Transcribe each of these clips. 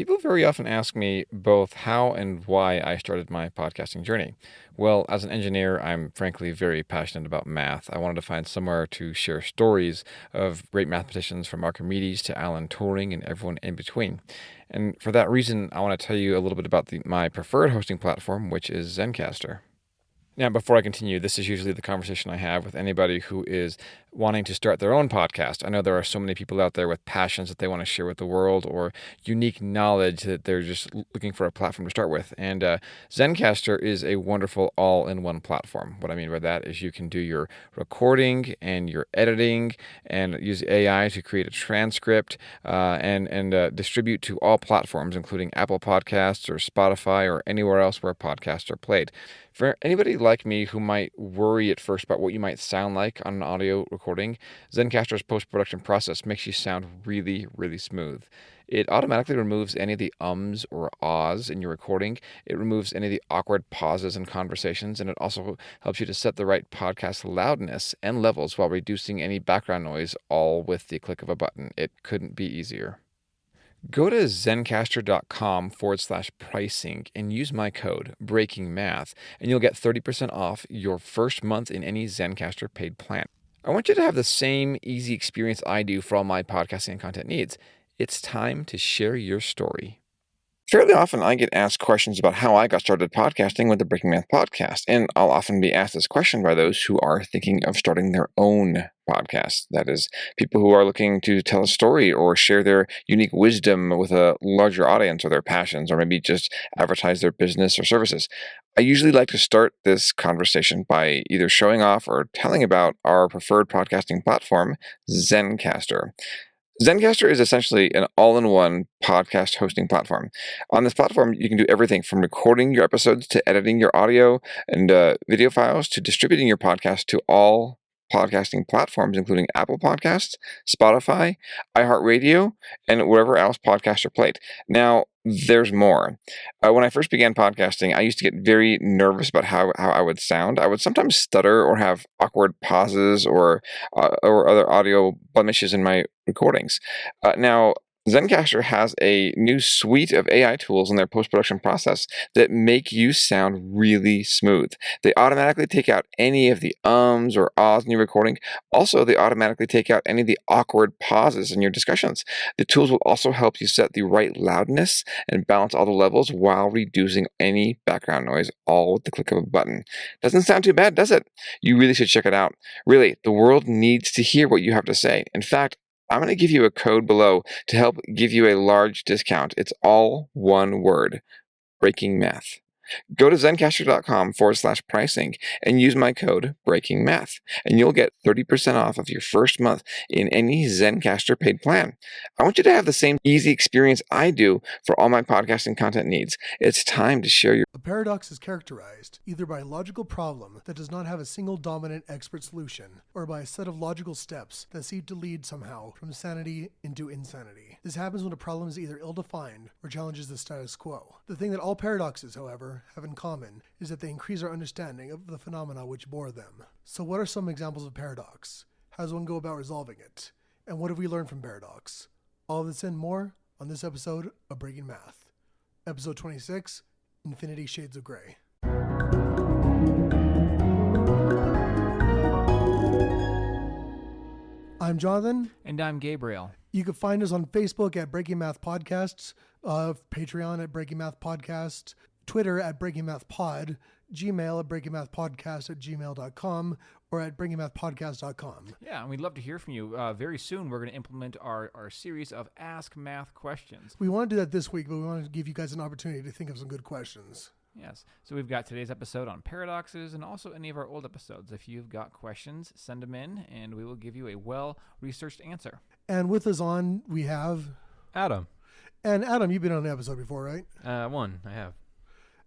People very often ask me both how and why I started my podcasting journey. Well, as an engineer, I'm frankly very passionate about math. I wanted to find somewhere to share stories of great mathematicians from Archimedes to Alan Turing and everyone in between. And for that reason, I want to tell you a little bit about my preferred hosting platform, which is Zencaster. Now, before I continue, this is usually the conversation I have with anybody who is wanting to start their own podcast. I know there are so many people out there with passions that they want to share with the world or unique knowledge that they're just looking for a platform to start with. And Zencaster is a wonderful all-in-one platform. What I mean by that is you can do your recording and your editing and use AI to create a transcript and distribute to all platforms, including Apple Podcasts or Spotify or anywhere else where podcasts are played. For anybody like me who might worry at first about what you might sound like on an audio recording, Zencaster's post-production process makes you sound really, really smooth. It automatically removes any of the ums or ahs in your recording. It removes any of the awkward pauses in conversations, and it also helps you to set the right podcast loudness and levels while reducing any background noise, all with the click of a button. It couldn't be easier. Go to zencaster.com/pricing and use my code BREAKINGMATH, and you'll get 30% off your first month in any Zencaster paid plan. I want you to have the same easy experience I do for all my podcasting and content needs. It's time to share your story. Fairly often, I get asked questions about how I got started podcasting with the Breaking Math podcast, and I'll often be asked this question by those who are thinking of starting their own podcast. That is, people who are looking to tell a story or share their unique wisdom with a larger audience or their passions, or maybe just advertise their business or services. I usually like to start this conversation by either showing off or telling about our preferred podcasting platform, Zencaster. Zencaster is essentially an all-in-one podcast hosting platform. On this platform, you can do everything from recording your episodes to editing your audio and video files to distributing your podcast to all podcasting platforms, including Apple Podcasts, Spotify, iHeartRadio, and wherever else podcasts are played. Now, there's more. When I first began podcasting, I used to get very nervous about how I would sound. I would sometimes stutter or have awkward pauses or other audio blemishes in my recordings. Now, Zencaster has a new suite of AI tools in their post-production process that make you sound really smooth. They automatically take out any of the ums or ahs in your recording. Also, they automatically take out any of the awkward pauses in your discussions. The tools will also help you set the right loudness and balance all the levels while reducing any background noise, all with the click of a button. Doesn't sound too bad, does it? You really should check it out. Really, the world needs to hear what you have to say. In fact, I'm going to give you a code below to help give you a large discount. It's all one word, Breaking Math. Go to zencaster.com/pricing and use my code BREAKINGMATH, and you'll get 30% off of your first month in any Zencaster paid plan. I want you to have the same easy experience I do for all my podcasting content needs. It's time to share your... A paradox is characterized either by a logical problem that does not have a single dominant expert solution, or by a set of logical steps that seem to lead somehow from sanity into insanity. This happens when a problem is either ill-defined or challenges the status quo. The thing that all paradoxes, however, have in common is that they increase our understanding of the phenomena which bore them. So what are some examples of paradox? How does one go about resolving it? And what have we learned from paradox? All of this and more on this episode of Breaking Math. Episode 26, Infinity Shades of Grey. I'm Jonathan. And I'm Gabriel. You can find us on Facebook at Breaking Math Podcasts, Patreon at Breaking Math Podcast, Twitter at Breaking Math Pod, Gmail at breakingmathpodcast@gmail.com, or at breakingmathpodcast.com. Yeah, and we'd love to hear from you. Very soon, we're going to implement our series of Ask Math questions. We want to do that this week, but we want to give you guys an opportunity to think of some good questions. Yes. So we've got today's episode on paradoxes and also any of our old episodes. If you've got questions, send them in, and we will give you a well-researched answer. And with us on, we have... Adam. And Adam, you've been on an episode before, right? One, I have.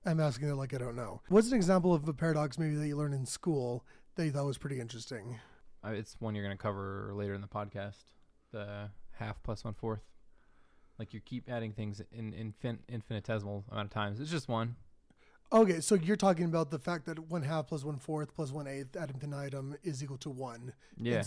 I'm asking it like I don't know. What's an example of a paradox maybe that you learned in school that you thought was pretty interesting? It's one you're going to cover later in the podcast. The half plus 1/4. Like you keep adding things in infinitesimal amount of times. It's just one. Okay, so you're talking about the fact that 1/2 plus 1/4 plus 1/8 ad infinitum is equal to 1. Yeah.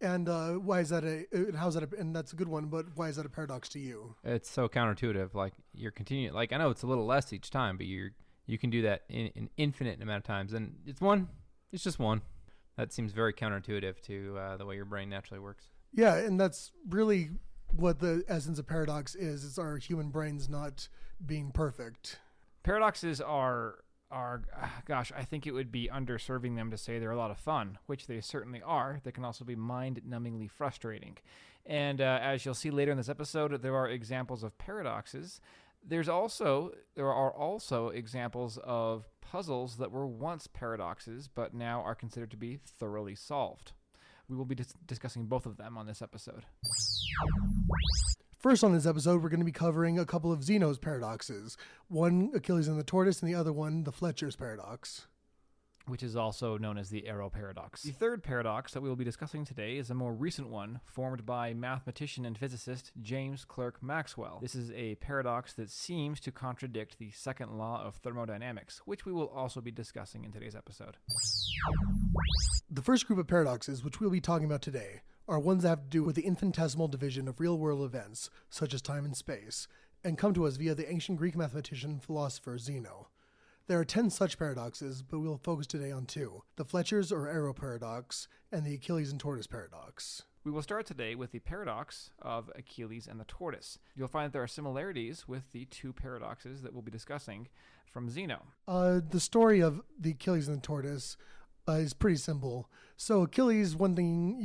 And so, why is that and that's a good one, but why is that a paradox to you? It's so counterintuitive. Like you're continuing. Like I know it's a little less each time, but you can do that in an infinite amount of times, and it's one. It's just one. That seems very counterintuitive to the way your brain naturally works. Yeah, and that's really what the essence of paradox is. It's our human brains not being perfect. Paradoxes are gosh, I think it would be underserving them to say they're a lot of fun, which they certainly are. They can also be mind-numbingly frustrating. And as you'll see later in this episode, there are examples of paradoxes. There are also examples of puzzles that were once paradoxes, but now are considered to be thoroughly solved. We will be discussing both of them on this episode. First on this episode, we're going to be covering a couple of Zeno's paradoxes. One, Achilles and the tortoise, and the other one, the Fletcher's paradox, which is also known as the arrow paradox. The third paradox that we will be discussing today is a more recent one formed by mathematician and physicist James Clerk Maxwell. This is a paradox that seems to contradict the second law of thermodynamics, which we will also be discussing in today's episode. The first group of paradoxes, which we'll be talking about today, are ones that have to do with the infinitesimal division of real-world events, such as time and space, and come to us via the ancient Greek mathematician and philosopher Zeno. There are 10 such paradoxes, but we'll focus today on 2, the Fletcher's or arrow paradox and the Achilles and tortoise paradox. We will start today with the paradox of Achilles and the tortoise. You'll find that there are similarities with the 2 paradoxes that we'll be discussing from Zeno. The story of the Achilles and the tortoise is pretty simple. So Achilles, one thing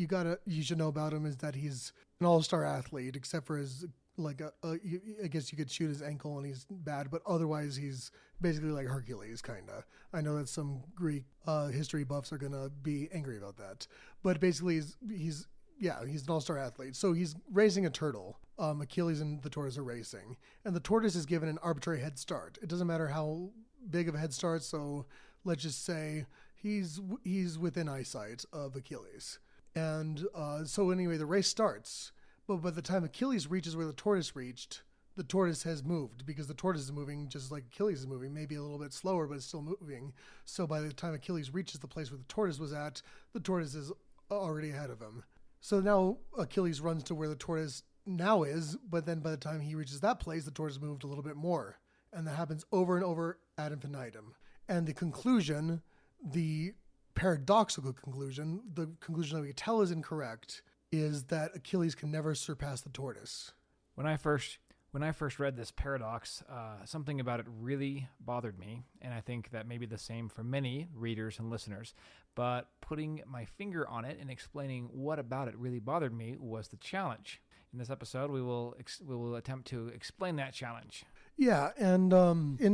you should know about him is that he's an all-star athlete, except for his I guess you could shoot his ankle and he's bad, but otherwise he's basically like Hercules, kind of. I know that some Greek history buffs are going to be angry about that. But basically he's an all-star athlete. So he's racing a turtle. Achilles and the tortoise are racing. And the tortoise is given an arbitrary head start. It doesn't matter how big of a head start, so let's just say he's within eyesight of Achilles. And so anyway, the race starts. But by the time Achilles reaches where the tortoise reached, the tortoise has moved because the tortoise is moving just like Achilles is moving, maybe a little bit slower, but it's still moving. So by the time Achilles reaches the place where the tortoise was at, the tortoise is already ahead of him. So now Achilles runs to where the tortoise now is, but then by the time he reaches that place, the tortoise moved a little bit more. And that happens over and over ad infinitum. And the conclusion, the paradoxical conclusion, the conclusion that we tell is incorrect, is that Achilles can never surpass the tortoise. When I first read this paradox, something about it really bothered me, and I think that may be the same for many readers and listeners. But putting my finger on it and explaining what about it really bothered me was the challenge. In this episode, we will attempt to explain that challenge. Yeah, and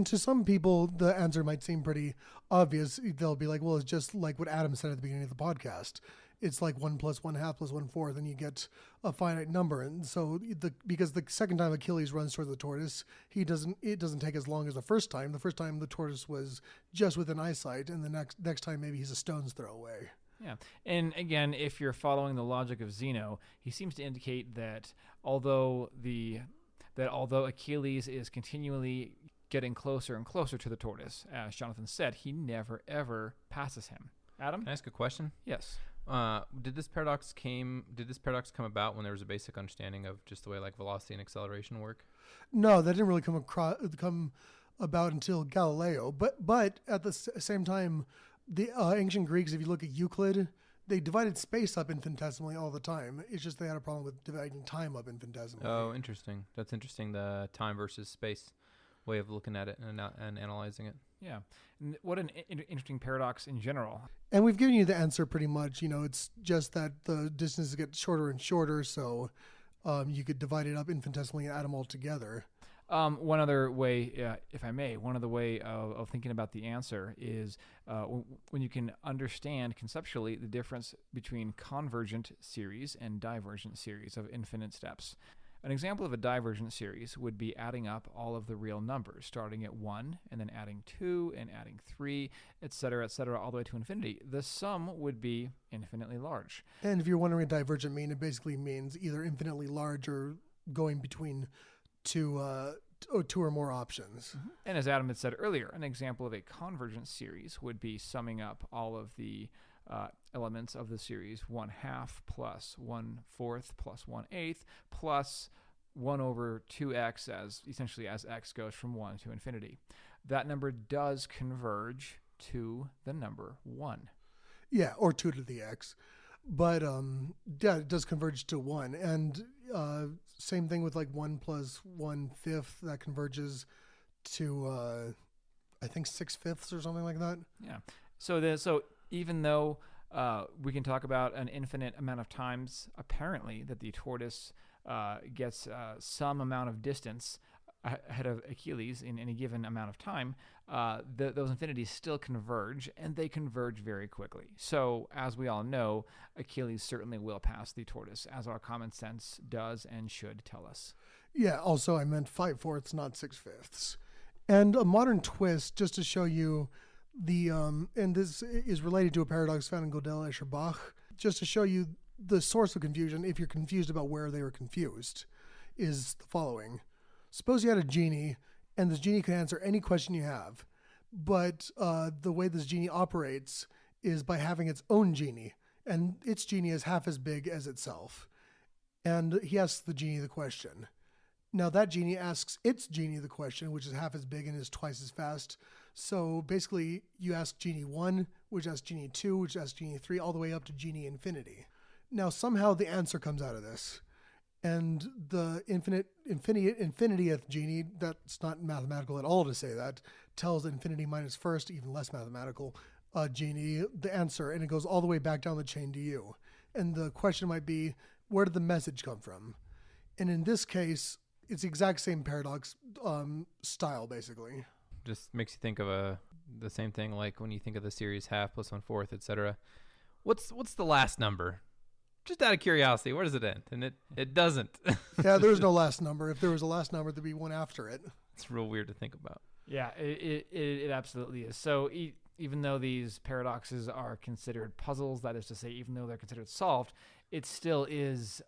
to some people, the answer might seem pretty obvious. They'll be like, well, it's just like what Adam said at the beginning of the podcast. It's like 1 plus 1/2 plus 1/4, and you get a finite number. And so because the second time Achilles runs toward the tortoise, it doesn't take as long as the first time. The first time the tortoise was just within eyesight, and the next time maybe he's a stone's throw away. Yeah. And again, if you're following the logic of Zeno, he seems to indicate that although Achilles is continually getting closer and closer to the tortoise, as Jonathan said, he never ever passes him. Adam? Can I ask a question? Yes. Did this paradox come about when there was a basic understanding of just the way like velocity and acceleration work? No, that didn't really come about until Galileo. But at the same time, the ancient Greeks, if you look at Euclid, they divided space up infinitesimally all the time. It's just they had a problem with dividing time up infinitesimally. Oh, interesting. That's interesting. The time versus space way of looking at it and analyzing it. Yeah. And what an interesting paradox in general. And we've given you the answer pretty much. It's just that the distances get shorter and shorter, so you could divide it up infinitesimally and add them all together. One other way, if I may, of thinking about the answer is when you can understand conceptually the difference between convergent series and divergent series of infinite steps. An example of a divergent series would be adding up all of the real numbers, starting at 1 and then adding 2 and adding 3, etc., all the way to infinity. The sum would be infinitely large. And if you're wondering what divergent means, it basically means either infinitely large or going between two two or more options. And as Adam had said earlier, an example of a convergent series would be summing up all of the elements of the series 1/2 plus 1/4 plus 1/8 plus 1 over 2x as essentially as x goes from 1 to infinity. That number does converge to the number 1. Yeah, or 2 to the x. But yeah, it does converge to 1. And same thing with like 1 plus 1/5, that converges to I think 6/5 or something like that. Yeah. So even though we can talk about an infinite amount of times apparently that the tortoise gets some amount of distance ahead of Achilles in any given amount of time, those infinities still converge, and they converge very quickly. So, as we all know, Achilles certainly will pass the tortoise, as our common sense does and should tell us. Yeah, also I meant 5/4, not 6/5. And a modern twist, just to show you and this is related to a paradox found in Gödel, Escher, Bach, just to show you the source of confusion, if you're confused about where they were confused, is the following. Suppose you had a genie, and this genie could answer any question you have, but the way this genie operates is by having its own genie, and its genie is half as big as itself. And he asks the genie the question. Now that genie asks its genie the question, which is half as big and is twice as fast. So basically, you ask genie 1, which asks genie 2, which asks genie 3, all the way up to genie infinity. Now somehow the answer comes out of this. And the infinitieth genie, that's not mathematical at all to say that, tells infinity minus first, even less mathematical, genie the answer, and it goes all the way back down the chain to you. And the question might be, where did the message come from? And in this case, it's the exact same paradox style, basically. Just makes you think of the same thing like when you think of the series 1/2 plus 1/4, etc. What's the last number? Just out of curiosity, where does it end? And it doesn't. Yeah, there's no last number. If there was a last number, there'd be one after it. It's real weird to think about. Yeah, it absolutely is. So even though these paradoxes are considered puzzles, that is to say, even though they're considered solved, it still is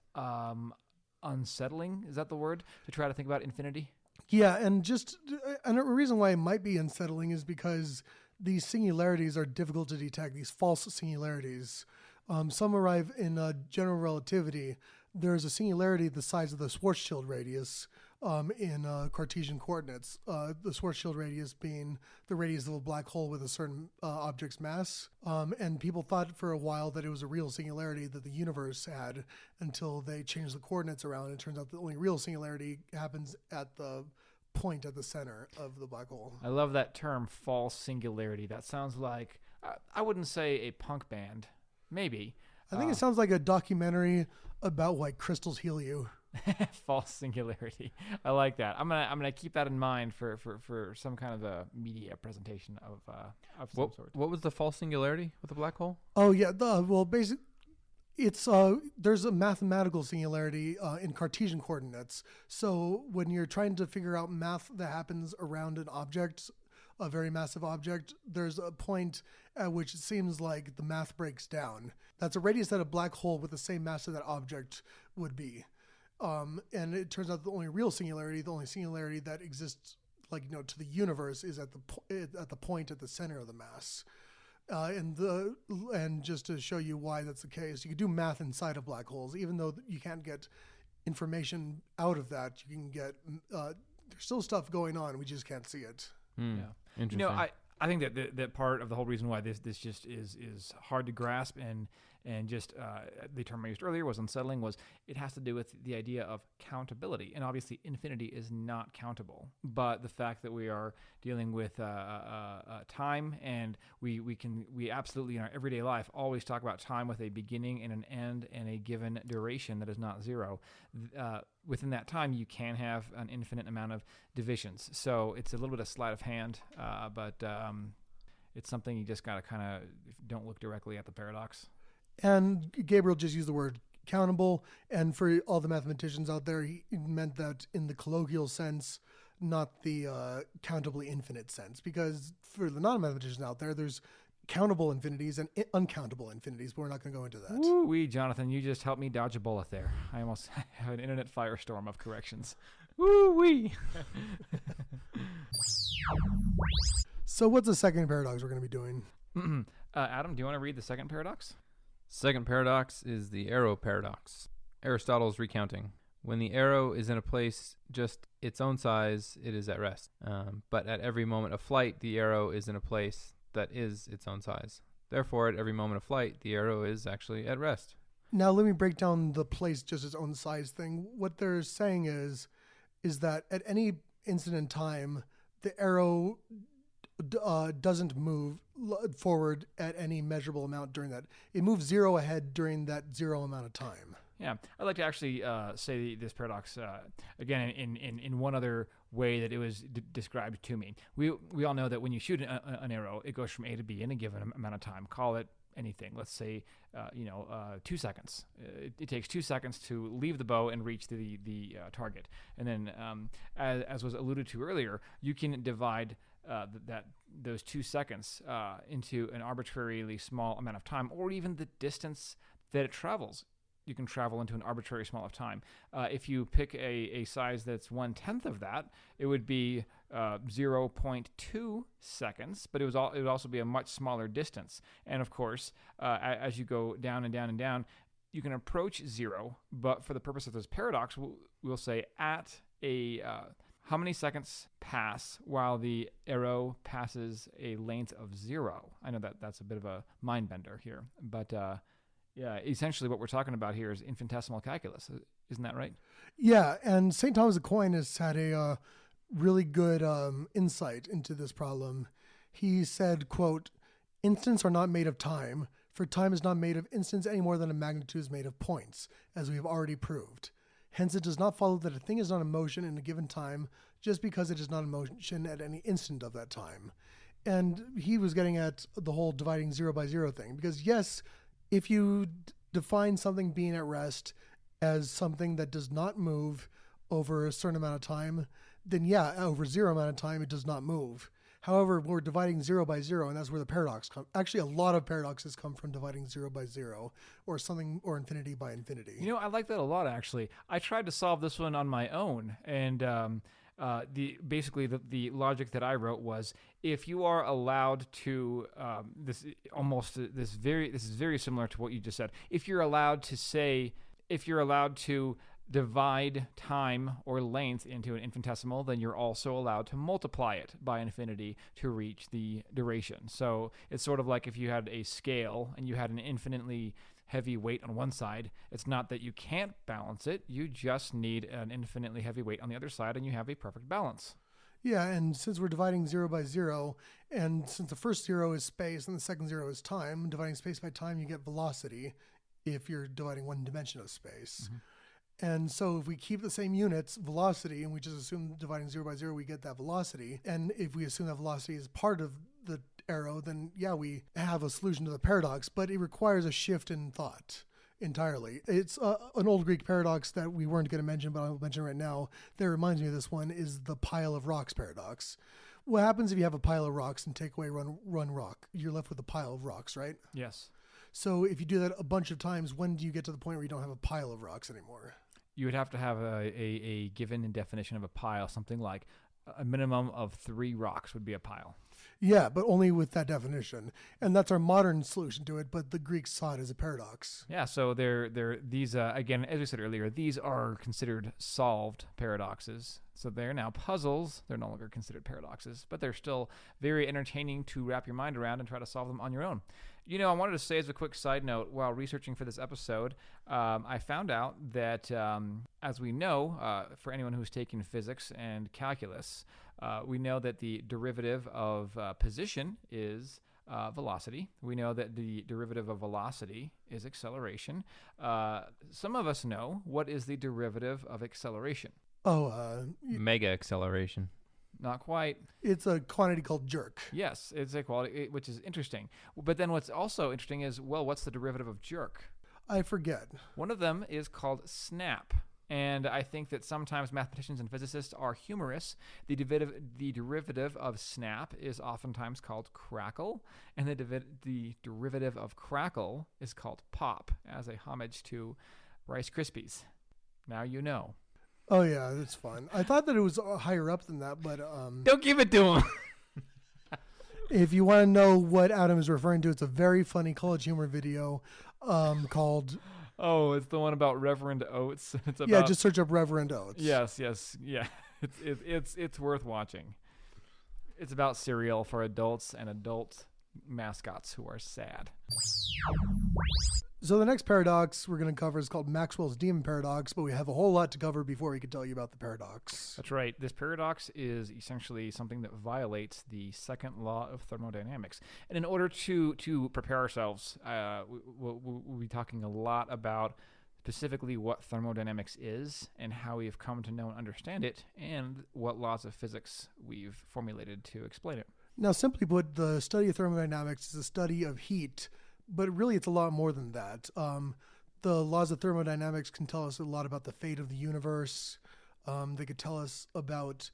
unsettling. Is that the word? To try to think about infinity? Yeah, and a reason why it might be unsettling is because these singularities are difficult to detect, these false singularities. Some arrive in general relativity. There's a singularity the size of the Schwarzschild radius in Cartesian coordinates. The Schwarzschild radius being the radius of a black hole with a certain object's mass. And people thought for a while that it was a real singularity that the universe had until they changed the coordinates around. It turns out the only real singularity happens at the point at the center of the black hole. I love that term, false singularity. That sounds like, I wouldn't say a punk band. Maybe. I think it sounds like a documentary about why crystals heal you. False singularity. I like that. I'm gonna keep that in mind for some kind of a media presentation of some sort. What was the false singularity with the black hole? Oh yeah, basically, it's there's a mathematical singularity in Cartesian coordinates. So when you're trying to figure out math that happens around an object, a very massive object, there's a point at which it seems like the math breaks down. That's a radius that a black hole with the same mass of that object would be. And it turns out the only real singularity, the only singularity that exists, to the universe, is at the point at the center of the mass. And just to show you why that's the case, you can do math inside of black holes, even though you can't get information out of that. You can get there's still stuff going on. We just can't see it. Yeah. Interesting. I think that part of the whole reason why this just is hard to grasp and just the term I used earlier was unsettling, was it has to do with the idea of countability. And obviously infinity is not countable, but the fact that we are dealing with time, and we absolutely in our everyday life always talk about time with a beginning and an end and a given duration that is not zero. Within that time, you can have an infinite amount of divisions. So it's a little bit of sleight of hand, but it's something you just got to kind of don't look directly at the paradox. And Gabriel just used the word countable. And for all the mathematicians out there, he meant that in the colloquial sense, not the countably infinite sense. Because for the non-mathematicians out there, there's countable infinities and uncountable infinities, but we're not going to go into that. Woo-wee, Jonathan, you just helped me dodge a bullet there. I almost have an internet firestorm of corrections. Woo wee. So what's the second paradox we're going to be doing? Adam, do you want to read the second paradox? Second paradox is the arrow paradox. Aristotle's recounting. When the arrow is in a place just its own size, it is at rest. But at every moment of flight, the arrow is in a place that is its own size. Therefore, at every moment of flight, the arrow is actually at rest. Now let me break down the place just its own size thing. What they're saying is that at any instant in time, the arrow doesn't move forward at any measurable amount during that. It moves zero ahead during that zero amount of time. Yeah, I'd like to actually say this paradox again in one other way that it was described to me. We all know that when you shoot an arrow, it goes from A to B in a given amount of time. Call it anything. Let's say 2 seconds. It takes 2 seconds to leave the bow and reach the target. And then, as was alluded to earlier, you can divide those 2 seconds into an arbitrarily small amount of time, or even the distance that it travels. You can travel into an arbitrary small of time. If you pick a size that's 1/10 of that, it would be 0.2 seconds, but it would also be a much smaller distance. And of course, as you go down and down and down, you can approach zero. But for the purpose of this paradox, we'll say at a how many seconds pass while the arrow passes a length of 0? I know that's a bit of a mind bender here, but yeah, essentially what we're talking about here is infinitesimal calculus. Isn't that right? Yeah, and St. Thomas Aquinas had a really good insight into this problem. He said, quote, "Instants are not made of time, for time is not made of instants any more than a magnitude is made of points, as we have already proved. Hence it does not follow that a thing is not in motion in a given time just because it is not in motion at any instant of that time." And he was getting at the whole dividing 0 by 0 thing, because yes, if you define something being at rest as something that does not move over a certain amount of time, then yeah, over 0 amount of time, it does not move. However, we're dividing 0 by 0, and that's where the paradox comes. Actually, a lot of paradoxes come from dividing 0 by 0 or something, or infinity by infinity. I like that a lot, actually. I tried to solve this one on my own, and the logic that I wrote was, if you are allowed to this is very similar to what you just said. If you're allowed to divide time or length into an infinitesimal, then you're also allowed to multiply it by infinity to reach the duration. So it's sort of like if you had a scale and you had an infinitely heavy weight on one side. It's not that you can't balance it. You just need an infinitely heavy weight on the other side, and you have a perfect balance. Yeah, and since we're dividing 0 by 0, and since the first 0 is space and the second 0 is time, dividing space by time, you get velocity if you're dividing one dimension of space. Mm-hmm. And so if we keep the same units, velocity, and we just assume dividing 0 by 0, we get that velocity. And if we assume that velocity is part of the arrow, then yeah, we have a solution to the paradox, but it requires a shift in thought entirely. It's an old Greek paradox that we weren't going to mention, but I'll mention right now. That reminds me of this one is the pile of rocks paradox. What happens if you have a pile of rocks and take away one rock? You're left with a pile of rocks, right? Yes. So if you do that a bunch of times, when do you get to the point where you don't have a pile of rocks anymore? You would have to have a given definition of a pile, something like a minimum of 3 rocks would be a pile. Yeah, but only with that definition. And that's our modern solution to it, but the Greeks saw it as a paradox. Yeah, so these again, as we said earlier, these are considered solved paradoxes. So they're now puzzles. They're no longer considered paradoxes, but they're still very entertaining to wrap your mind around and try to solve them on your own. I wanted to say as a quick side note, while researching for this episode, I found out that, as we know, for anyone who's taken physics and calculus, we know that the derivative of position is velocity. We know that the derivative of velocity is acceleration. Some of us know what is the derivative of acceleration. Mega acceleration. Not quite. It's a quantity called jerk. Yes, it's a quality, which is interesting. But then what's also interesting is, what's the derivative of jerk? I forget. One of them is called snap. And I think that sometimes mathematicians and physicists are humorous. The derivative of snap is oftentimes called crackle, and the derivative of crackle is called pop, as a homage to Rice Krispies. Now you know. Oh yeah, it's fun. I thought that it was higher up than that, but Don't give it to him. if you want to know what Adam is referring to, it's a very funny college humor video called. Oh, it's the one about Reverend Oates. It's about, Yeah, just search up Reverend Oates. Yes, yeah. It's worth watching. It's about cereal for adults and adult mascots who are sad. So the next paradox we're going to cover is called Maxwell's Demon Paradox, but we have a whole lot to cover before we can tell you about the paradox. That's right. This paradox is essentially something that violates the second law of thermodynamics. And in order to prepare ourselves, we'll be talking a lot about specifically what thermodynamics is and how we've come to know and understand it, and what laws of physics we've formulated to explain it. Now, simply put, the study of thermodynamics is a study of heat, but really it's a lot more than that. The laws of thermodynamics can tell us a lot about the fate of the universe. They could tell us about,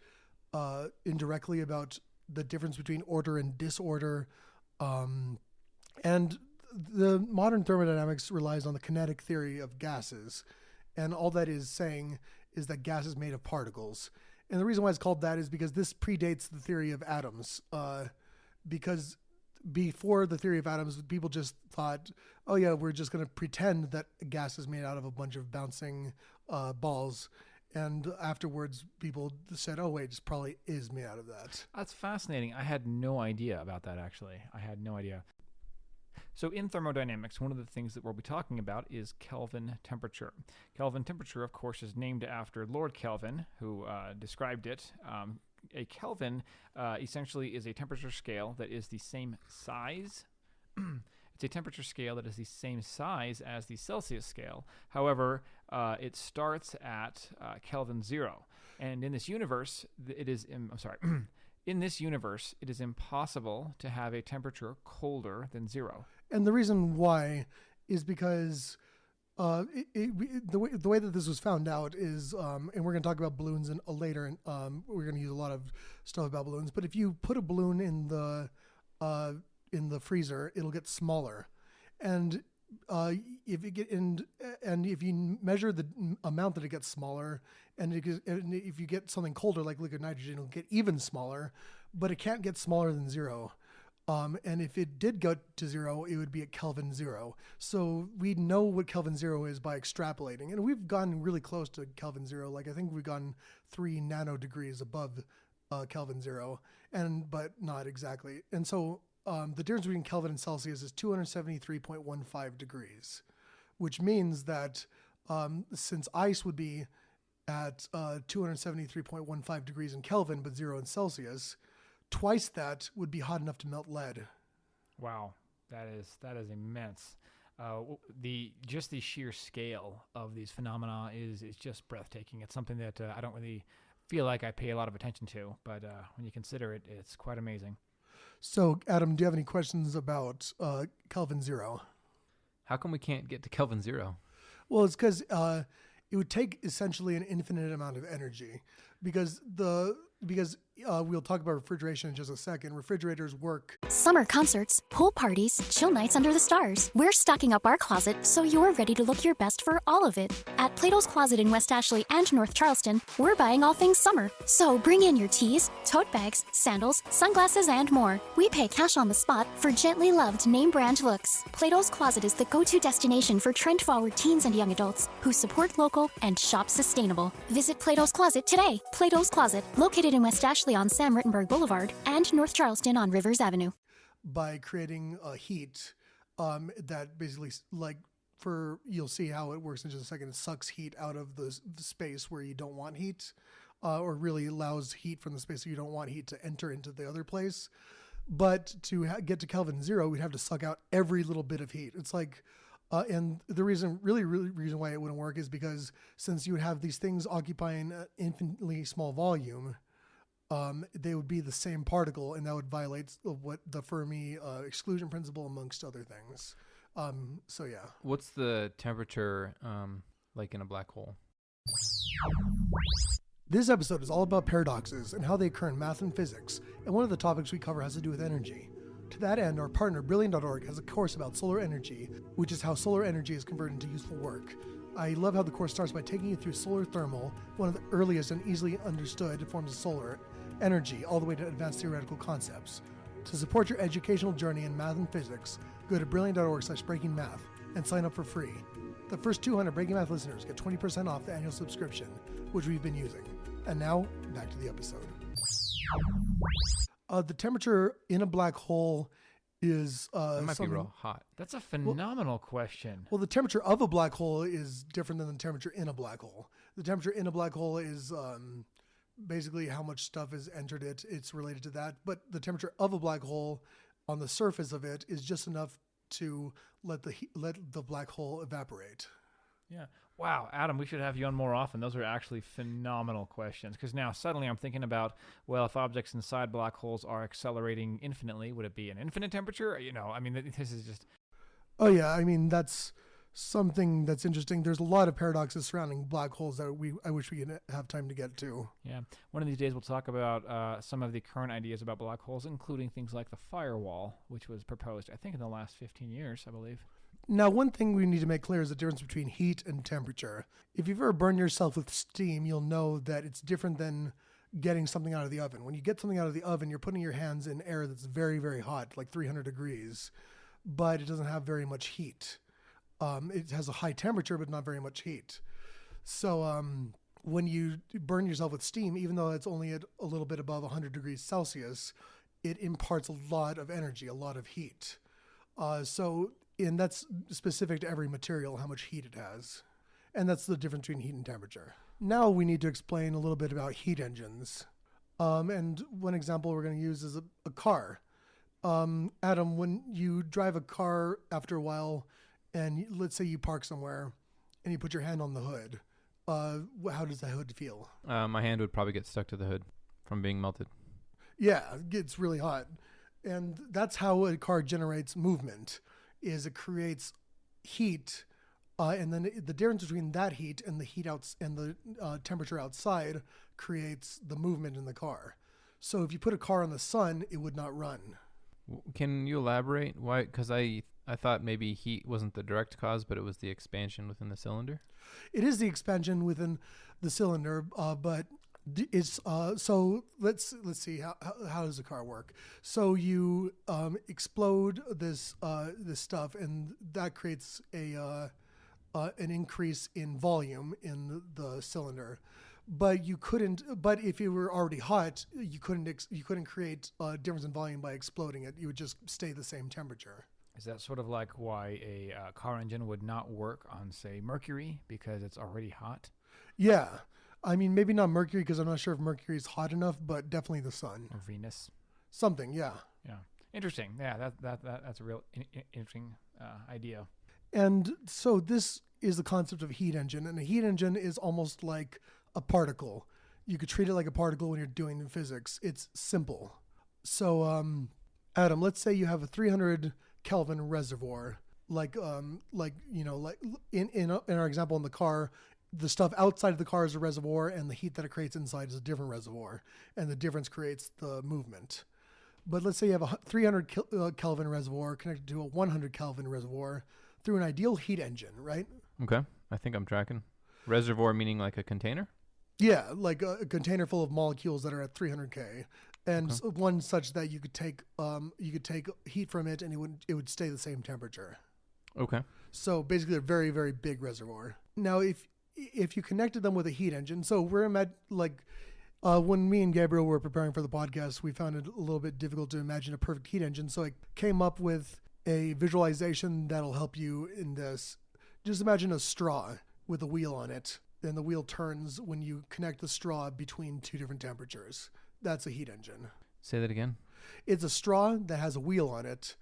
indirectly, about the difference between order and disorder. And the modern thermodynamics relies on the kinetic theory of gases. And all that is saying is that gas is made of particles. And the reason why it's called that is because this predates the theory of atoms. Because before the theory of atoms, people just thought, oh yeah, we're just going to pretend that gas is made out of a bunch of bouncing balls. And afterwards, people said, oh wait, this probably is made out of that. That's fascinating. I had no idea about that, actually. I had no idea. So in thermodynamics, one of the things that we'll be talking about is Kelvin temperature. Kelvin temperature, of course, is named after Lord Kelvin, who described it. A Kelvin essentially is a temperature scale that is the same size. It's a temperature scale that is the same size as the Celsius scale. However, it starts at Kelvin 0. And in this universe, in this universe, it is impossible to have a temperature colder than 0. And the reason why is because the way that this was found out is, and we're going to talk about balloons later, and we're going to use a lot of stuff about balloons. But if you put a balloon in the freezer, it'll get smaller, and if you measure the amount that it gets smaller, and if you get something colder like liquid nitrogen, it'll get even smaller, but it can't get smaller than 0. And if it did go to 0, it would be at Kelvin 0. So we know what Kelvin 0 is by extrapolating. And we've gone really close to Kelvin 0. Like, I think we've gone 3 nanodegrees above Kelvin 0, but not exactly. And so the difference between Kelvin and Celsius is 273.15 degrees, which means that since ice would be at 273.15 degrees in Kelvin, but 0 in Celsius, twice that would be hot enough to melt lead. Wow, that is immense. The sheer scale of these phenomena is just breathtaking. It's something that I don't really feel like I pay a lot of attention to, but when you consider it, it's quite amazing. So, Adam, do you have any questions about Kelvin 0? How come we can't get to Kelvin 0? Well, it's because it would take essentially an infinite amount of energy, because we'll talk about refrigeration in just a second. Refrigerators work. Summer concerts, pool parties, chill nights under the stars. We're stocking up our closet so you're ready to look your best for all of it. At Plato's Closet in West Ashley and North Charleston, we're buying all things summer. So bring in your tees, tote bags, sandals, sunglasses, and more. We pay cash on the spot for gently loved name brand looks. Plato's Closet is the go-to destination for trend-forward teens and young adults who support local and shop sustainable. Visit Plato's Closet today. Plato's Closet, located in West Ashley on Sam Rittenberg Boulevard and North Charleston on Rivers Avenue. By creating heat that basically, you'll see how it works in just a second. It sucks heat out of the space where you don't want heat, or really allows heat from the space where you don't want heat to enter into the other place. But to get to Kelvin 0, we'd have to suck out every little bit of heat. It's like, and the reason why it wouldn't work is because since you would have these things occupying an infinitely small volume, they would be the same particle, and that would violate what the Fermi exclusion principle, amongst other things. So yeah. What's the temperature like in a black hole? This episode is all about paradoxes and how they occur in math and physics, and one of the topics we cover has to do with energy. To that end, our partner Brilliant.org has a course about solar energy, which is how solar energy is converted into useful work. I love how the course starts by taking you through solar thermal, one of the earliest and easily understood forms of solar energy, all the way to advanced theoretical concepts. To support your educational journey in math and physics, go to brilliant.org/breakingmath and sign up for free. The first 200 Breaking Math listeners get 20% off the annual subscription, which we've been using. And now, back to the episode. The temperature in a black hole is It might be real hot. That's a phenomenal question. Well, the temperature of a black hole is different than the temperature in a black hole. The temperature in a black hole is basically how much stuff has entered it. It's related to that. But the temperature of a black hole on the surface of it is just enough to let the black hole evaporate. Yeah. Wow, Adam, we should have you on more often. Those are actually phenomenal questions. Because now suddenly I'm thinking about, well, if objects inside black holes are accelerating infinitely, would it be an infinite temperature? You know, I mean, this is just... Oh, yeah. I mean, that's something that's interesting. There's a lot of paradoxes surrounding black holes that I wish we could have time to get to. Yeah. One of these days we'll talk about some of the current ideas about black holes, including things like the firewall, which was proposed, I think, in the last 15 years, I believe. Now, one thing we need to make clear is the difference between heat and temperature. If you've ever burned yourself with steam, you'll know that it's different than getting something out of the oven. When you get something out of the oven, you're putting your hands in air that's very, very hot, like 300 degrees, but it doesn't have very much heat. It has a high temperature, but not very much heat. So when you burn yourself with steam, even though it's only at a little bit above 100 degrees Celsius, it imparts a lot of energy, a lot of heat. And that's specific to every material, how much heat it has. And that's the difference between heat and temperature. Now we need to explain a little bit about heat engines. And one example we're going to use is a car. Adam, when you drive a car after a while, and let's say you park somewhere, and you put your hand on the hood, how does the hood feel? My hand would probably get stuck to the hood from being melted. Yeah, it gets really hot. And that's how a car generates movement. Is it creates heat, and then the difference between that heat and the heat out and the temperature outside creates the movement in the car. So if you put a car in the sun, it would not run. Can you elaborate why? Because I thought maybe heat wasn't the direct cause, but it was the expansion within the cylinder. It is the expansion within the cylinder, but it's so let's see how does the car work. So you explode this stuff, and that creates an increase in volume in the cylinder. But you couldn't. But if it were already hot, you couldn't create a difference in volume by exploding it. You would just stay the same temperature. Is that sort of like why a car engine would not work on, say, Mercury because it's already hot? Yeah. I mean, maybe not Mercury because I'm not sure if Mercury is hot enough, but definitely the sun. Or Venus. Something, yeah. Yeah. Interesting. Yeah, that's a real interesting idea. And so this is the concept of a heat engine. And a heat engine is almost like a particle. You could treat it like a particle when you're doing in physics. It's simple. So, Adam, let's say you have a 300 Kelvin reservoir. Like in our example in the car, the stuff outside of the car is a reservoir, and the heat that it creates inside is a different reservoir, and the difference creates the movement. But let's say you have a 300 Kelvin reservoir connected to a 100 Kelvin reservoir through an ideal heat engine, right? Okay, I think I'm tracking. Reservoir meaning like a container? Yeah, like a container full of molecules that are at 300 K, and one such that you could take heat from it, and it would stay the same temperature. Okay. So basically, a very, very big reservoir. Now, if you connected them with a heat engine, so we're when me and Gabriel were preparing for the podcast, we found it a little bit difficult to imagine a perfect heat engine. So I came up with a visualization that'll help you in this. Just imagine a straw with a wheel on it. Then the wheel turns when you connect the straw between two different temperatures. That's a heat engine. Say that again. It's a straw that has a wheel on it.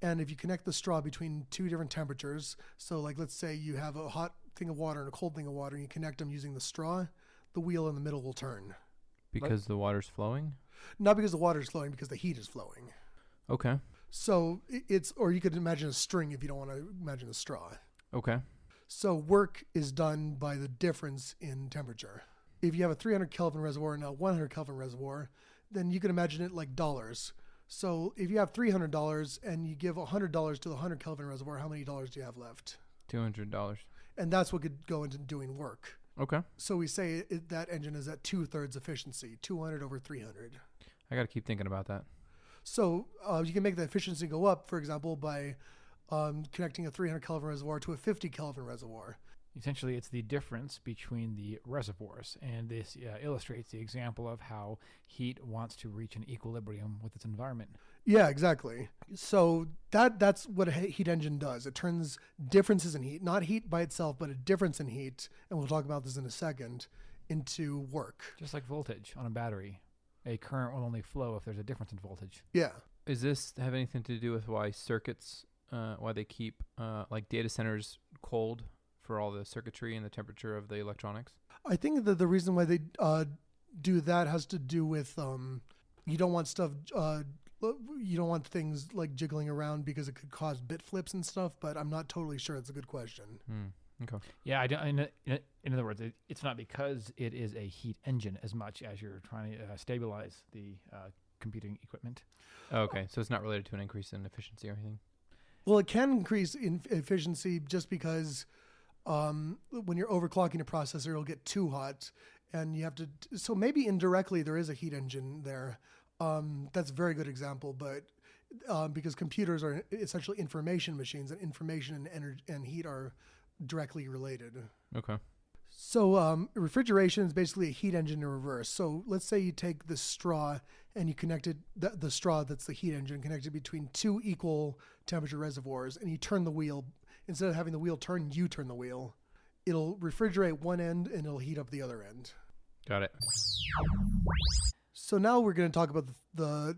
And if you connect the straw between two different temperatures, so like let's say you have a hot thing of water and a cold thing of water, and you connect them using the straw, the wheel in the middle will turn. Because the water's flowing? Not because the water's flowing, because the heat is flowing. Okay. So or you could imagine a string if you don't want to imagine a straw. Okay. So work is done by the difference in temperature. If you have a 300 Kelvin reservoir and a 100 Kelvin reservoir, then you can imagine it like dollars. So if you have $300 and you give $100 to the 100 Kelvin reservoir, how many dollars do you have left? $200. And that's what could go into doing work. Okay. So we say that engine is at 2/3 efficiency, 200 over 300. I got to keep thinking about that. So you can make the efficiency go up, for example, by connecting a 300 Kelvin reservoir to a 50 Kelvin reservoir. Essentially, it's the difference between the reservoirs, and this illustrates the example of how heat wants to reach an equilibrium with its environment. Yeah, exactly. So that's what a heat engine does. It turns differences in heat, not heat by itself, but a difference in heat, and we'll talk about this in a second, into work. Just like voltage on a battery. A current will only flow if there's a difference in voltage. Yeah. Is this have anything to do with why circuits, why they keep like data centers cold for all the circuitry and the temperature of the electronics? I think that the reason why they do that has to do with you don't want stuff, you don't want things like jiggling around because it could cause bit flips and stuff, but I'm not totally sure. It's a good question. Okay. Yeah, I don't. In other words, it's not because it is a heat engine as much as you're trying to stabilize the computing equipment. Okay, so it's not related to an increase in efficiency or anything? Well, it can increase in efficiency just because when you're overclocking a processor, it'll get too hot, and you have to. So maybe indirectly there is a heat engine there. That's a very good example, but because computers are essentially information machines, and information and energy and heat are directly related. Okay. So refrigeration is basically a heat engine in reverse. So let's say you take the straw and you connected the straw that's the heat engine connected between two equal temperature reservoirs, and you turn the wheel. Instead of having the wheel turn, you turn the wheel. It'll refrigerate one end and it'll heat up the other end. Got it. So now we're going to talk about the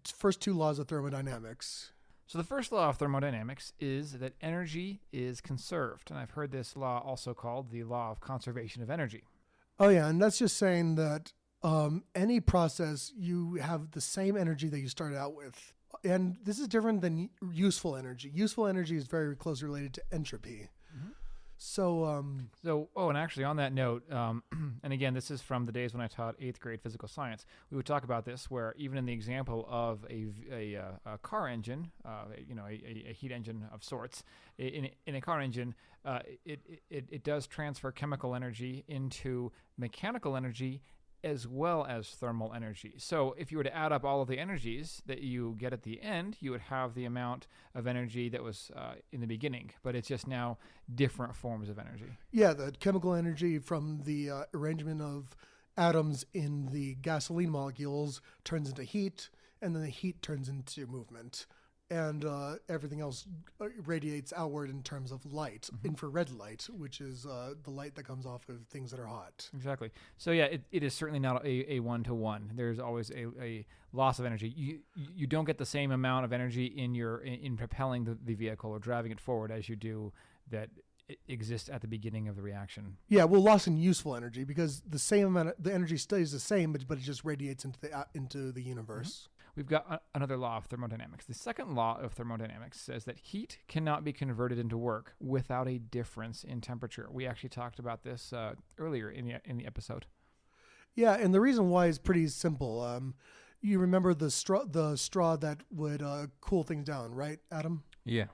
first two laws of thermodynamics. So the first law of thermodynamics is that energy is conserved. And I've heard this law also called the law of conservation of energy. Oh, yeah. And that's just saying that any process, you have the same energy that you started out with. And this is different than useful energy. Useful energy is very closely related to entropy. Mm-hmm. And actually on that note, and again, this is from the days when I taught 8th grade physical science, we would talk about this where even in the example of a car engine, a heat engine of sorts, in a car engine, it does transfer chemical energy into mechanical energy as well as thermal energy. So if you were to add up all of the energies that you get at the end, you would have the amount of energy that was in the beginning, but it's just now different forms of energy. Yeah, the chemical energy from the arrangement of atoms in the gasoline molecules turns into heat, and then the heat turns into movement. And everything else radiates outward in terms of light, infrared light, which is the light that comes off of things that are hot. Exactly. So yeah, it is certainly not a one-to-one. There's always a loss of energy. You don't get the same amount of energy in propelling the vehicle or driving it forward as you do that exists at the beginning of the reaction. Yeah, well, loss in useful energy because the same amount of the energy stays the same, but it just radiates into the universe. We've got another law of thermodynamics. The second law of thermodynamics says that heat cannot be converted into work without a difference in temperature. We actually talked about this earlier in the episode. Yeah, and the reason why is pretty simple. You remember the straw that would cool things down, right, Adam? Yeah.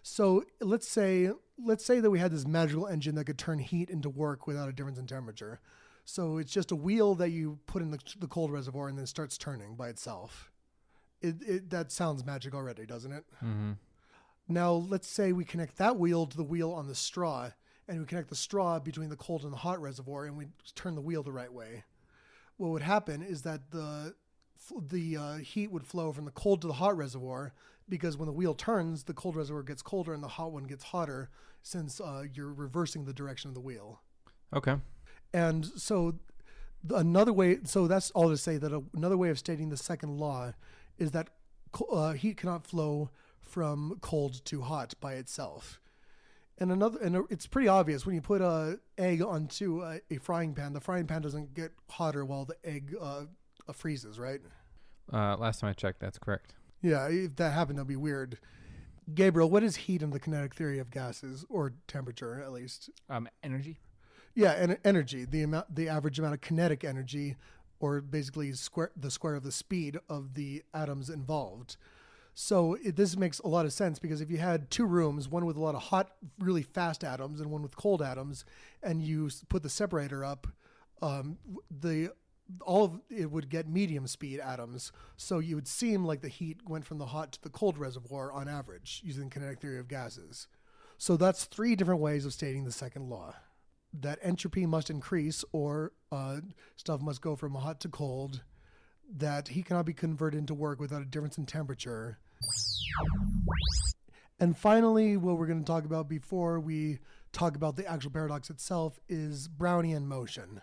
So let's say that we had this magical engine that could turn heat into work without a difference in temperature. So it's just a wheel that you put in the cold reservoir and then it starts turning by itself. That sounds magic already, doesn't it? Mm-hmm. Now let's say we connect that wheel to the wheel on the straw, and we connect the straw between the cold and the hot reservoir, and we turn the wheel the right way. What would happen is that the heat would flow from the cold to the hot reservoir, because when the wheel turns, the cold reservoir gets colder and the hot one gets hotter, since you're reversing the direction of the wheel. Okay. And so another way, so that's all to say that another way of stating the second law is that heat cannot flow from cold to hot by itself. And it's pretty obvious when you put an egg onto a frying pan, the frying pan doesn't get hotter while the egg freezes, right? Last time I checked, that's correct. Yeah, if that happened, that'd be weird. Gabriel, what is heat in the kinetic theory of gases, or temperature at least? Energy. Yeah, and energy, the average amount of kinetic energy, or basically the square of the speed of the atoms involved. So this makes a lot of sense, because if you had two rooms, one with a lot of hot, really fast atoms and one with cold atoms, and you put the separator up, all of it would get medium speed atoms. So you would seem like the heat went from the hot to the cold reservoir on average, using kinetic theory of gases. So that's three different ways of stating the second law. That entropy must increase, or stuff must go from hot to cold. That heat cannot be converted into work without a difference in temperature. And finally, what we're going to talk about before we talk about the actual paradox itself is Brownian motion.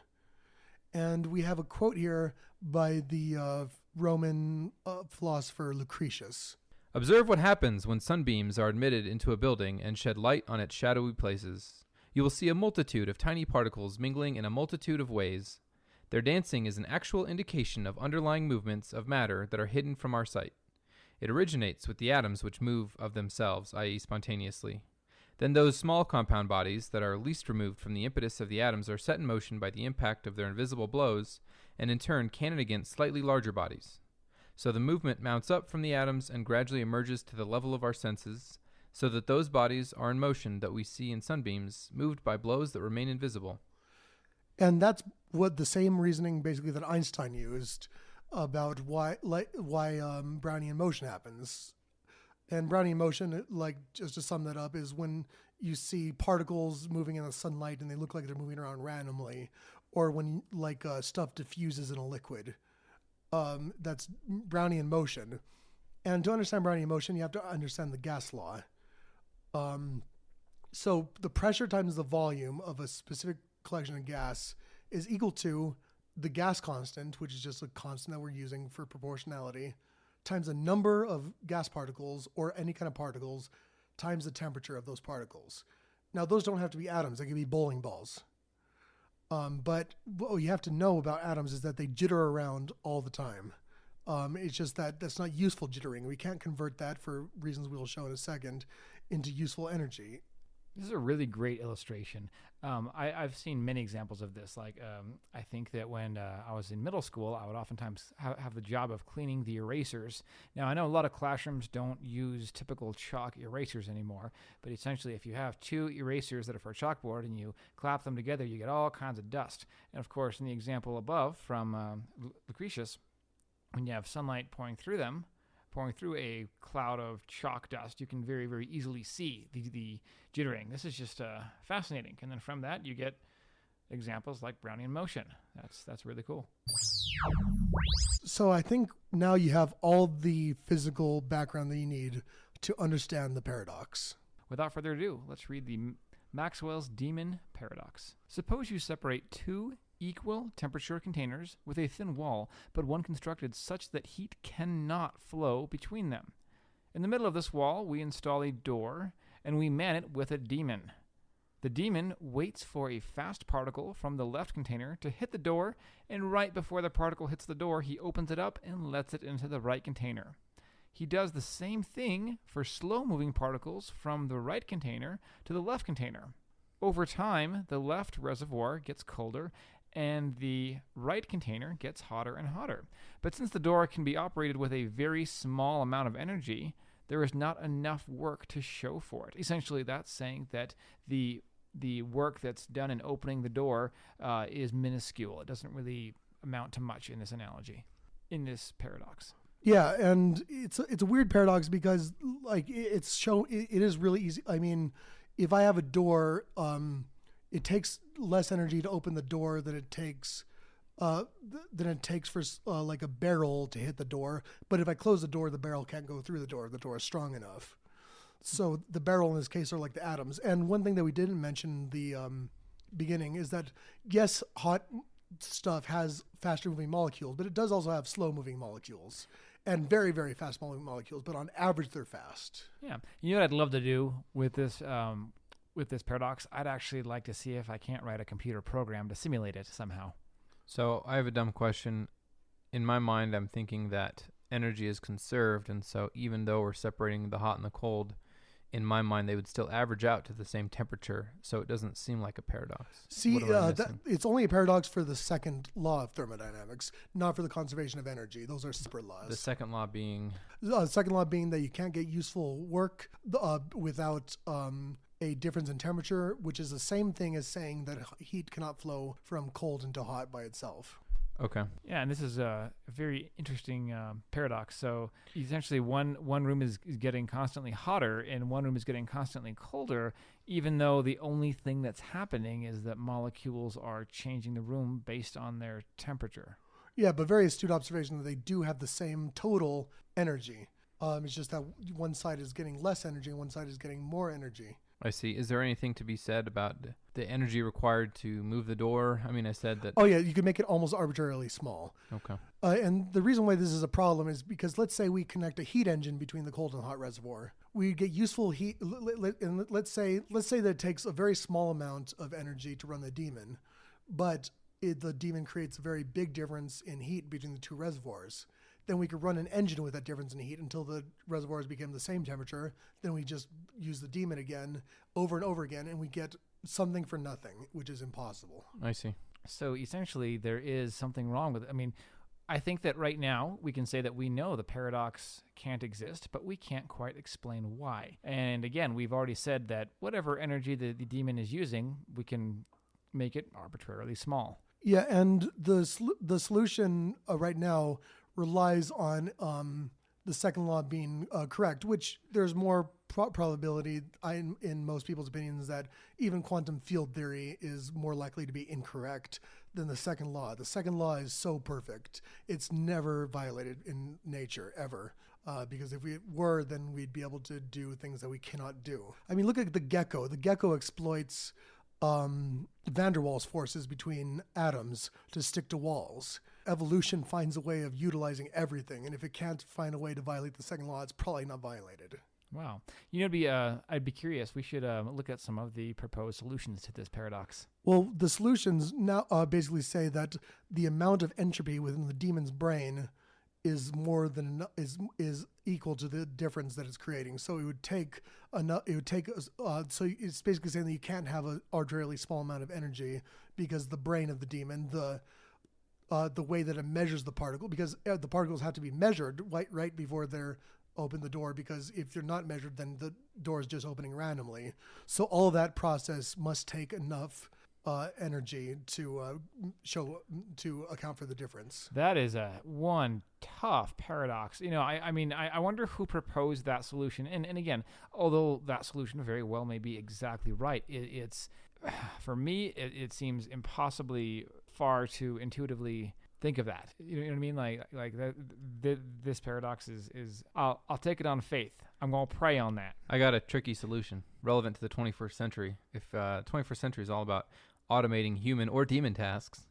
And we have a quote here by the Roman philosopher Lucretius. Observe what happens when sunbeams are admitted into a building and shed light on its shadowy places. You will see a multitude of tiny particles mingling in a multitude of ways. Their dancing is an actual indication of underlying movements of matter that are hidden from our sight. It originates with the atoms which move of themselves, i.e. spontaneously. Then those small compound bodies that are least removed from the impetus of the atoms are set in motion by the impact of their invisible blows, and in turn cannon against slightly larger bodies. So the movement mounts up from the atoms and gradually emerges to the level of our senses, so that those bodies are in motion that we see in sunbeams, moved by blows that remain invisible. And that's what the same reasoning basically that Einstein used about why Brownian motion happens. And Brownian motion, like, just to sum that up, is when you see particles moving in the sunlight and they look like they're moving around randomly, or when stuff diffuses in a liquid. That's Brownian motion. And to understand Brownian motion, you have to understand the gas law. So the pressure times the volume of a specific collection of gas is equal to the gas constant, which is just a constant that we're using for proportionality, times the number of gas particles, or any kind of particles, times the temperature of those particles. Now, those don't have to be atoms. They can be bowling balls. But what you have to know about atoms is that they jitter around all the time. It's just that that's not useful jittering. We can't convert that, for reasons we will show in a second, into useful energy. This is a really great illustration. I've seen many examples of this. I think that when I was in middle school, I would oftentimes have the job of cleaning the erasers. Now, I know a lot of classrooms don't use typical chalk erasers anymore, but essentially if you have two erasers that are for a chalkboard and you clap them together, you get all kinds of dust. And of course, in the example above from Lucretius, when you have sunlight pouring through a cloud of chalk dust, you can very, very easily see the jittering. This is just fascinating. And then from that, you get examples like Brownian motion. That's really cool. So I think now you have all the physical background that you need to understand the paradox. Without further ado, let's read the Maxwell's Demon Paradox. Suppose you separate two equal temperature containers with a thin wall, but one constructed such that heat cannot flow between them. In the middle of this wall, we install a door, and we man it with a demon. The demon waits for a fast particle from the left container to hit the door, and right before the particle hits the door, he opens it up and lets it into the right container. He does the same thing for slow-moving particles from the right container to the left container. Over time, the left reservoir gets colder, and the right container gets hotter and hotter. But since the door can be operated with a very small amount of energy, there is not enough work to show for it. Essentially, that's saying that the work that's done in opening the door is minuscule. It doesn't really amount to much in this analogy, in this paradox. Yeah, and it's a weird paradox because it is really easy. I mean, if I have a door, it takes less energy to open the door than it takes for like a barrel to hit the door. But if I close the door, the barrel can't go through the door. The door is strong enough. So the barrel in this case are like the atoms. And one thing that we didn't mention in the beginning is that, yes, hot stuff has faster moving molecules, but it does also have slow moving molecules and very, very fast moving molecules. But on average, they're fast. Yeah. You know what I'd love to do with this paradox? I'd actually like to see if I can't write a computer program to simulate it somehow. So I have a dumb question. In my mind, I'm thinking that energy is conserved, and so even though we're separating the hot and the cold in my mind, they would still average out to the same temperature, so it doesn't seem like a paradox. See, it's only a paradox for the second law of thermodynamics, not for the conservation of energy. Those are separate laws. The second law being? The second law being that you can't get useful work without a difference in temperature, which is the same thing as saying that heat cannot flow from cold into hot by itself. Okay. Yeah, and this is a very interesting paradox. So essentially, one room is getting constantly hotter, and one room is getting constantly colder, even though the only thing that's happening is that molecules are changing the room based on their temperature. Yeah, but very astute observation that they do have the same total energy. It's just that one side is getting less energy and one side is getting more energy. I see. Is there anything to be said about the energy required to move the door? I mean, I said that... Oh, yeah, you can make it almost arbitrarily small. Okay. And the reason why this is a problem is because let's say we connect a heat engine between the cold and hot reservoir. We get useful heat, and let's say that it takes a very small amount of energy to run the daemon, but the daemon creates a very big difference in heat between the two reservoirs. Then we could run an engine with that difference in heat until the reservoirs become the same temperature. Then we just use the daemon again, over and over again, and we get something for nothing, which is impossible. I see. So essentially, there is something wrong with it. I mean, I think that right now we can say that we know the paradox can't exist, but we can't quite explain why. And again, we've already said that whatever energy the daemon is using, we can make it arbitrarily small. Yeah, and the solution right now relies on the second law being correct, which there's more probability in most people's opinions that even quantum field theory is more likely to be incorrect than the second law. The second law is so perfect. It's never violated in nature, ever. Because if we were, then we'd be able to do things that we cannot do. I mean, look at the gecko. The gecko exploits van der Waals forces between atoms to stick to walls. Evolution finds a way of utilizing everything, and if it can't find a way to violate the second law, it's probably not violated. Wow. You know, I'd be curious. We should look at some of the proposed solutions to this paradox. Well, the solutions now basically say that the amount of entropy within the daemon's brain is equal to the difference that it's creating. So it would take so it's basically saying that you can't have an arbitrarily small amount of energy because the brain of the daemon, the way that it measures the particle, because the particles have to be measured right before they're open the door, because if they're not measured, then the door is just opening randomly. So all of that process must take enough energy to account for the difference. That is one tough paradox. You know, I mean, I wonder who proposed that solution. And again, although that solution very well may be exactly right, it's for me, it seems impossibly far to intuitively think of that. You know what I mean? Like this paradox is I'll take it on faith. I'm going to pray on that. I got a tricky solution relevant to the 21st century. If 21st century is all about automating human or demon tasks,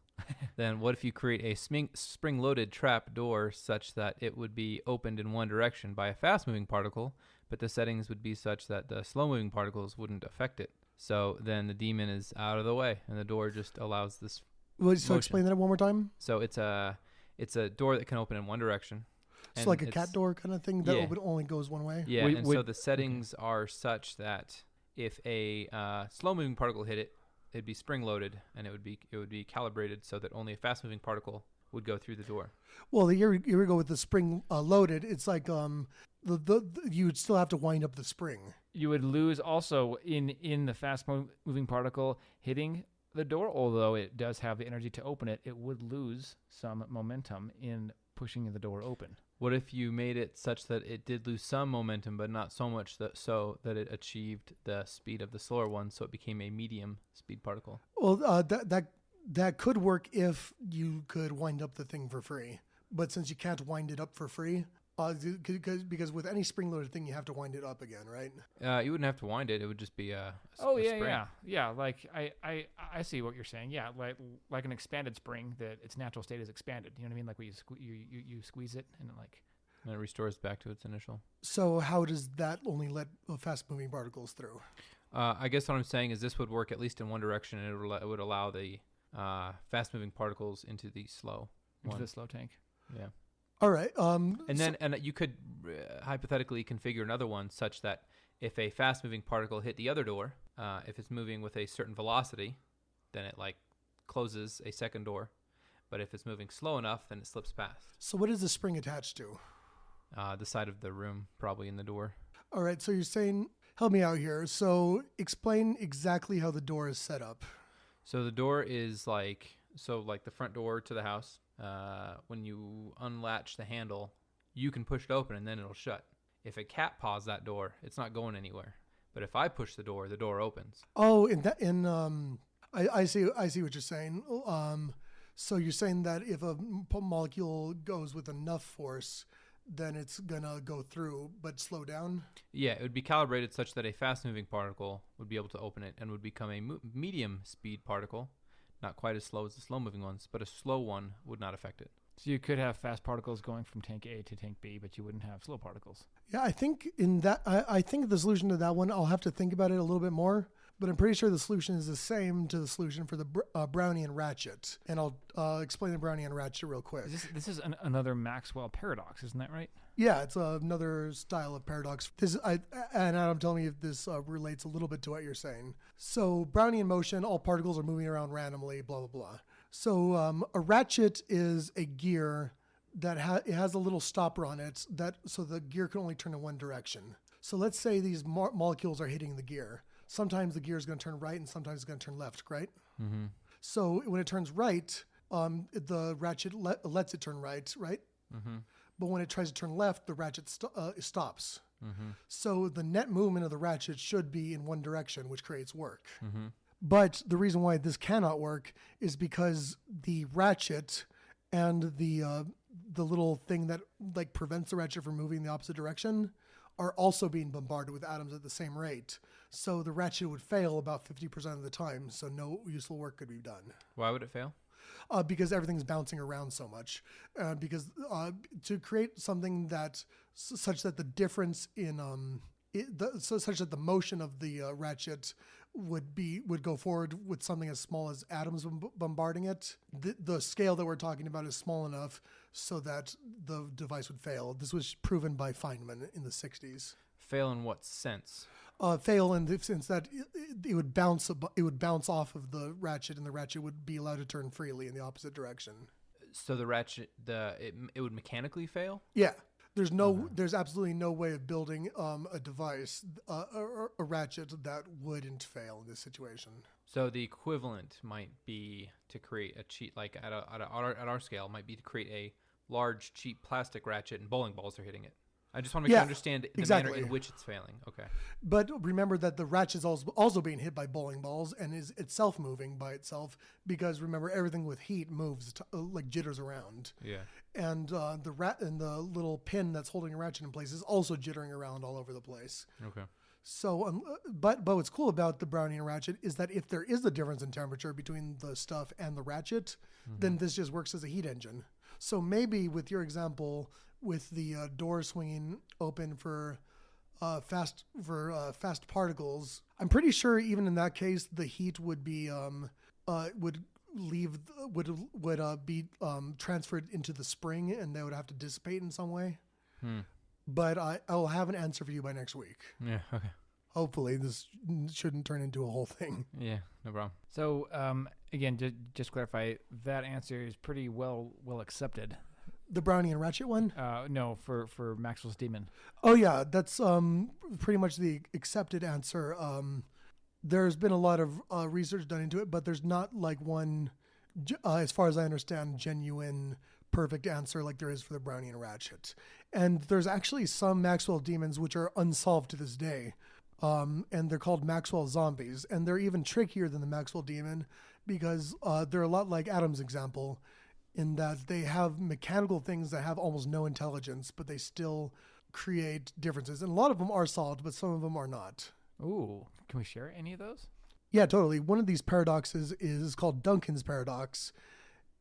then what if you create a spring-loaded trap door such that it would be opened in one direction by a fast-moving particle, but the settings would be such that the slow-moving particles wouldn't affect it. So then the demon is out of the way, and the door just allows this So explain that one more time. So it's a door that can open in one direction. So like a cat door kind of thing that only goes one way? Yeah, so the settings are such that if a slow-moving particle hit it, it'd be spring-loaded, and it would be calibrated so that only a fast-moving particle would go through the door. Well, here we go with the spring loaded. It's like you would still have to wind up the spring. You would lose also in the fast-moving particle hitting the door, although it does have the energy to open it, it would lose some momentum in pushing the door open. What if you made it such that it did lose some momentum, but not so much so that it achieved the speed of the slower one, so it became a medium speed particle? Well, that could work if you could wind up the thing for free. But since you can't wind it up for free, because with any spring-loaded thing, you have to wind it up again, right? You wouldn't have to wind it; it would just be a spring. Yeah. Like I see what you're saying. Yeah, like an expanded spring that its natural state is expanded. You know what I mean? Like when you squeeze it and it restores back to its initial. So how does that only let fast-moving particles through? I guess what I'm saying is this would work at least in one direction, and it would allow the fast-moving particles into the slow tank. Yeah. All right. And you could hypothetically configure another one such that If a fast-moving particle hit the other door, if it's moving with a certain velocity, then it like closes a second door. But if it's moving slow enough, then it slips past. So what is the spring attached to? The side of the room, probably in the door. All right, so you're saying, help me out here. So explain exactly how the door is set up. So the door is like the front door to the house. When you unlatch the handle, you can push it open and then it'll shut. If a cat paws that door, it's not going anywhere. But if I push the door opens. Oh, I see what you're saying. So you're saying that if a molecule goes with enough force, then it's gonna go through, but slow down? Yeah, it would be calibrated such that a fast-moving particle would be able to open it and would become a medium-speed particle, not quite as slow as the slow-moving ones, but a slow one would not affect it. So you could have fast particles going from tank A to tank B, but you wouldn't have slow particles. Yeah, I think I think the solution to that one, I'll have to think about it a little bit more, but I'm pretty sure the solution is the same to the solution for the Brownian ratchet. And I'll explain the Brownian ratchet real quick. This is another Maxwell paradox, isn't that right? Yeah, it's another style of paradox. And Adam, tell me if this relates a little bit to what you're saying. So Brownian motion, all particles are moving around randomly, blah, blah, blah. So a ratchet is a gear that it has a little stopper on it so the gear can only turn in one direction. So let's say these molecules are hitting the gear. Sometimes the gear is going to turn right and sometimes it's going to turn left, right? Mm-hmm. So when it turns right, the ratchet lets it turn right? Mm-hmm. But when it tries to turn left, the ratchet stops. Mm-hmm. So the net movement of the ratchet should be in one direction, which creates work. Mm-hmm. But the reason why this cannot work is because the ratchet and the little thing that like prevents the ratchet from moving in the opposite direction are also being bombarded with atoms at the same rate. So the ratchet would fail about 50% of the time, so no useful work could be done. Why would it fail? Because everything's bouncing around so much. Because to create something that such that the difference in such that the motion of the ratchet would go forward with something as small as atoms bombarding it. The scale that we're talking about is small enough so that the device would fail. This was proven by Feynman in the 60s. Fail in what sense? Fail in the sense that it would bounce off of the ratchet, and the ratchet would be allowed to turn freely in the opposite direction. So the ratchet, it would mechanically fail? Yeah. There's absolutely no way of building a device, a ratchet that wouldn't fail in this situation. So the equivalent might be to create a cheap, like at our scale, might be to create a large, cheap plastic ratchet and bowling balls are hitting it. I just want to make sure you understand the manner in which it's failing. Okay. But remember that the ratchet is also being hit by bowling balls and is itself moving by itself because remember everything with heat moves like jitters around. Yeah. And the little pin that's holding a ratchet in place is also jittering around all over the place. Okay. So, but what's cool about the Brownian ratchet is that if there is a difference in temperature between the stuff and the ratchet, then this just works as a heat engine. So maybe with your example, with the door swinging open for fast particles, I'm pretty sure even in that case the heat would be be transferred into the spring and they would have to dissipate in some way. But I'll have an answer for you by next week. Yeah. Okay. Hopefully this shouldn't turn into a whole thing. Yeah. No problem. So again, just clarify, that answer is pretty well accepted. The Brownian ratchet one? No, for Maxwell's demon. Oh yeah, that's pretty much the accepted answer. There's been a lot of research done into it, but there's not like one, as far as I understand, genuine perfect answer like there is for the Brownian ratchet. And there's actually some Maxwell demons which are unsolved to this day. And they're called Maxwell zombies. And they're even trickier than the Maxwell demon because they're a lot like Adam's example in that they have mechanical things that have almost no intelligence, but they still create differences. And a lot of them are solved, but some of them are not. Ooh, can we share any of those? Yeah, totally. One of these paradoxes is called Duncan's paradox.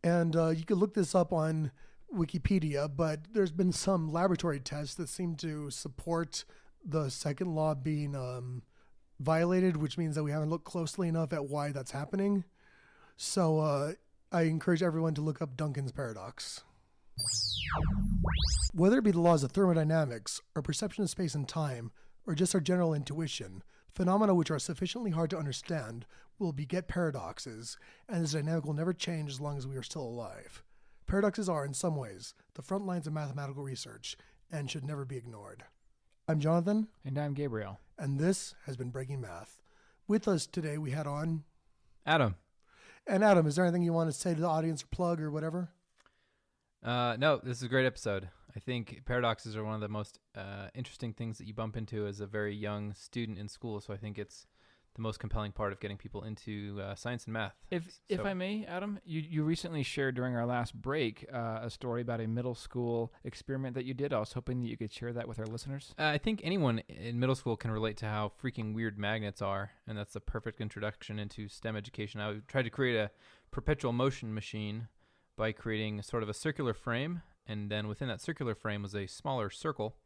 And you can look this up on Wikipedia, but there's been some laboratory tests that seem to support the second law being violated, which means that we haven't looked closely enough at why that's happening. So I encourage everyone to look up Duncan's paradox. Whether it be the laws of thermodynamics or perception of space and time, or just our general intuition, phenomena which are sufficiently hard to understand will beget paradoxes, and this dynamic will never change as long as we are still alive. Paradoxes are, in some ways, the front lines of mathematical research and should never be ignored. I'm Jonathan. And I'm Gabriel. And this has been Breaking Math. With us today, we had on Adam. And Adam, is there anything you want to say to the audience or plug or whatever? No, this is a great episode. I think paradoxes are one of the most interesting things that you bump into as a very young student in school. So I think it's the most compelling part of getting people into science and math. If I may, Adam, you recently shared during our last break a story about a middle school experiment that you did. I was hoping that you could share that with our listeners. I think anyone in middle school can relate to how freaking weird magnets are, and that's the perfect introduction into STEM education. I tried to create a perpetual motion machine by creating sort of a circular frame, and then within that circular frame was a smaller circle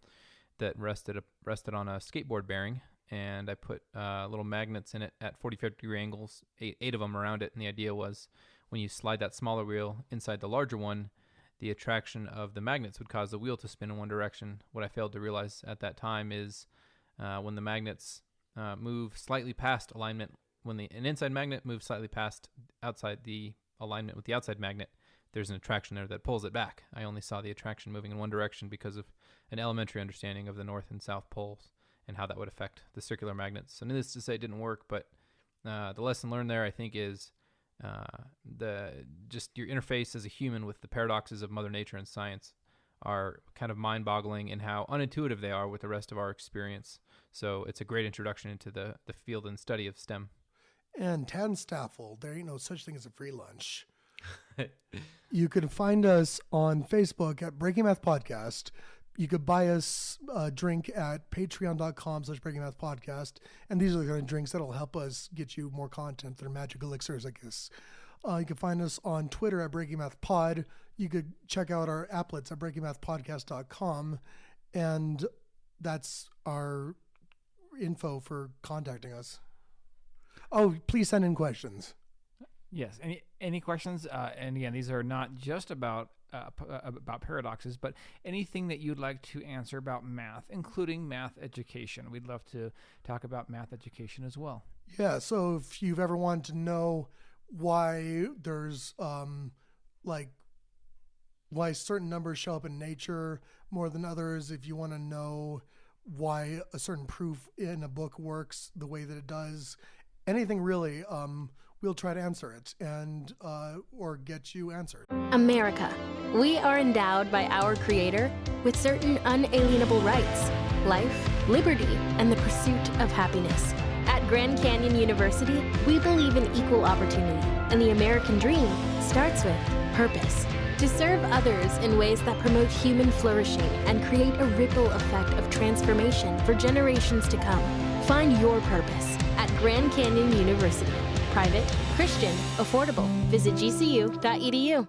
that rested on a skateboard bearing. And I put little magnets in it at 45-degree angles, eight of them around it. And the idea was when you slide that smaller wheel inside the larger one, the attraction of the magnets would cause the wheel to spin in one direction. What I failed to realize at that time is when the magnets move slightly past alignment, when an inside magnet moves slightly past outside the alignment with the outside magnet, there's an attraction there that pulls it back. I only saw the attraction moving in one direction because of an elementary understanding of the north and south poles and how that would affect the circular magnets. And needless to say, it didn't work, but the lesson learned there, I think, is just your interface as a human with the paradoxes of Mother Nature and science are kind of mind-boggling in how unintuitive they are with the rest of our experience. So it's a great introduction into the field and study of STEM. And Tannstaffel, there ain't no such thing as a free lunch. You can find us on Facebook at Breaking Math Podcast. You could buy us a drink at patreon.com/breakingmathpodcast. And these are the kind of drinks that'll help us get you more content. They're magic elixirs, I guess. You can find us on Twitter at Breaking Math Pod. You could check out our applets at breakingmathpodcast.com. And that's our info for contacting us. Oh, please send in questions. Yes. Any questions? And again, these are not just about paradoxes, but anything that you'd like to answer about math, including math education. We'd love to talk about math education as well. Yeah. So if you've ever wanted to know why there's why certain numbers show up in nature more than others, if you want to know why a certain proof in a book works the way that it does, anything really, we'll try to answer it and or get you answered. America. We are endowed by our Creator with certain unalienable rights: life, liberty, and the pursuit of happiness. At Grand Canyon University, we believe in equal opportunity, and the American dream starts with purpose. To serve others in ways that promote human flourishing and create a ripple effect of transformation for generations to come. Find your purpose at Grand Canyon University. Private, Christian, affordable. Visit gcu.edu.